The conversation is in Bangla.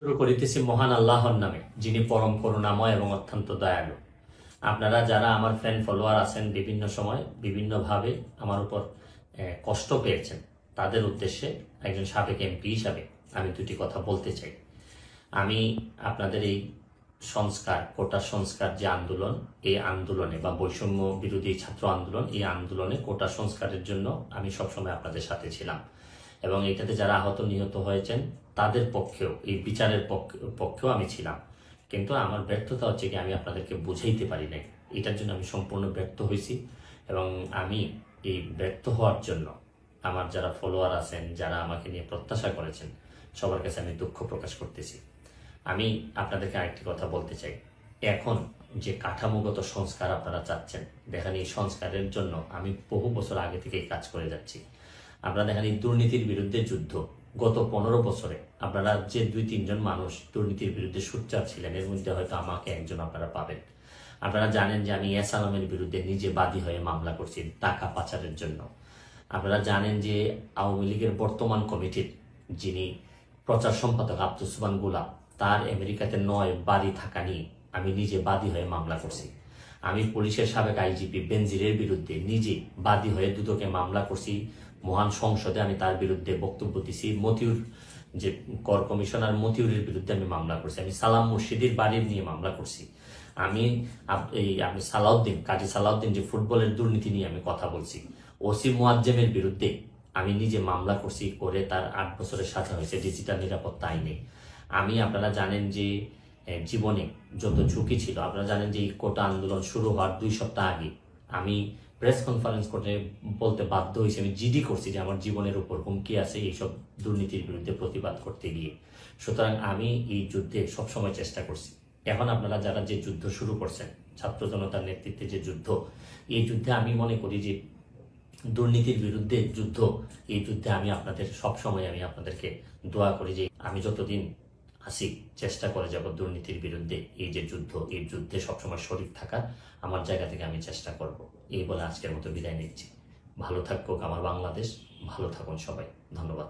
শুরু করিতেছি মহান আল্লাহর নামে, যিনি পরম করুণাময় এবং অত্যন্ত দয়ালু। আপনারা যারা আমার ফ্যান ফলোয়ার আছেন, বিভিন্ন সময় বিভিন্নভাবে আমার উপর কষ্ট পেয়েছেন, তাদের উদ্দেশ্যে একজন সাবেক এমপি হিসাবে আমি দুটি কথা বলতে চাই। আমি আপনাদের এই সংস্কার, কোটা সংস্কার যে আন্দোলন, এই আন্দোলনে বা বৈষম্য বিরোধী ছাত্র আন্দোলন, এই আন্দোলনে কোটা সংস্কারের জন্য আমি সবসময় আপনাদের সাথে ছিলাম এবং এটাতে যারা আহত নিহত হয়েছেন তাদের পক্ষেও, এই বিচারের পক্ষেও আমি ছিলাম। কিন্তু আমার ব্যর্থতা হচ্ছে কি, আমি আপনাদেরকে বুঝাইতে পারি নাই। এটার জন্য আমি সম্পূর্ণ ব্যর্থ হয়েছি এবং আমি এই ব্যর্থ হওয়ার জন্য আমার যারা ফলোয়ার আছেন, যারা আমাকে নিয়ে প্রত্যাশা করেছেন, সবার কাছে আমি দুঃখ প্রকাশ করতেছি। আমি আপনাদেরকে আরেকটি কথা বলতে চাই। এখন যে কাঠামোগত সংস্কার আপনারা চাচ্ছেন, দেখেন এই সংস্কারের জন্য আমি বহু বছর আগে থেকেই কাজ করে যাচ্ছি। আপনারা দেখেন এই দুর্নীতির বিরুদ্ধে যুদ্ধ গত 15 বছরে আপনারা যে 2-3 জন মানুষ দুর্নীতির বিরুদ্ধে সোচ্চার ছিলেন, এর মধ্যে হয়তো আমাকে একজন আপনারা পাবেন। আপনারা জানেন যে আমি এস আলমের বিরুদ্ধে নিজে বাদী হয়ে মামলা করছি টাকা পাচারের জন্য। আপনারা জানেন যে আওয়ামী লীগের বর্তমান কমিটির যিনি প্রচার সম্পাদক আব্দুসমান গোলাপ, তার আমেরিকাতে 9 বাড়ি থাকা নিয়ে আমি নিজে বাদী হয়ে মামলা করছি। আমি পুলিশের সাবেক আইজিপি বেনজিরের বিরুদ্ধে নিজে বাদী হয়ে দুদকে মামলা করছি। মহান সংসদে আমি তার বিরুদ্ধে বক্তব্য দিছি। মতিউর, যে কর কমিশনার মতিউরের বিরুদ্ধে আমি মামলা করছি। আমি সালাম মুর্শিদির বাড়ির নিয়ে মামলা করছি। আমি সালাউদ্দিন, কাজী সালাউদ্দিন যে ফুটবলের দুর্নীতি নিয়ে আমি কথা বলছি। ওসি মুয়াজ্জেমের বিরুদ্ধে আমি নিজে মামলা করছি, করে তার 8 বছরের সাজা হয়েছে ডিজিটাল নিরাপত্তা আইনে। আপনারা জানেন যে জীবনে যত ঝুঁকি ছিল, আপনারা জানেন যে এই কোটা আন্দোলন শুরু হওয়ার 2 সপ্তাহ আগে আমি প্রেস কনফারেন্স করে বলতে বাধ্য হয়েছি, আমি জিডি করছি যে আমার জীবনের উপর হুমকি আছে এইসব দুর্নীতির বিরুদ্ধে প্রতিবাদ করতে গিয়ে। সুতরাং আমি এই যুদ্ধে সবসময় চেষ্টা করছি। এখন আপনারা যারা যে যুদ্ধ শুরু করছেন, ছাত্র জনতার নেতৃত্বে যে যুদ্ধ, এই যুদ্ধে আমি মনে করি যে দুর্নীতির বিরুদ্ধে যুদ্ধ, এই যুদ্ধে আমি আপনাদের সবসময় আমি আপনাদেরকে দোয়া করি যে আমি যতদিন আসি চেষ্টা করে যাব দুর্নীতির বিরুদ্ধে এই যে যুদ্ধ, এই যুদ্ধে সবসময় শরীক থাকার আমার জায়গা থেকে আমি চেষ্টা করব। এই বলে আজকের মতো বিদায় নিচ্ছি। ভালো থাকুক আমার বাংলাদেশ, ভালো থাকুন সবাই। ধন্যবাদ।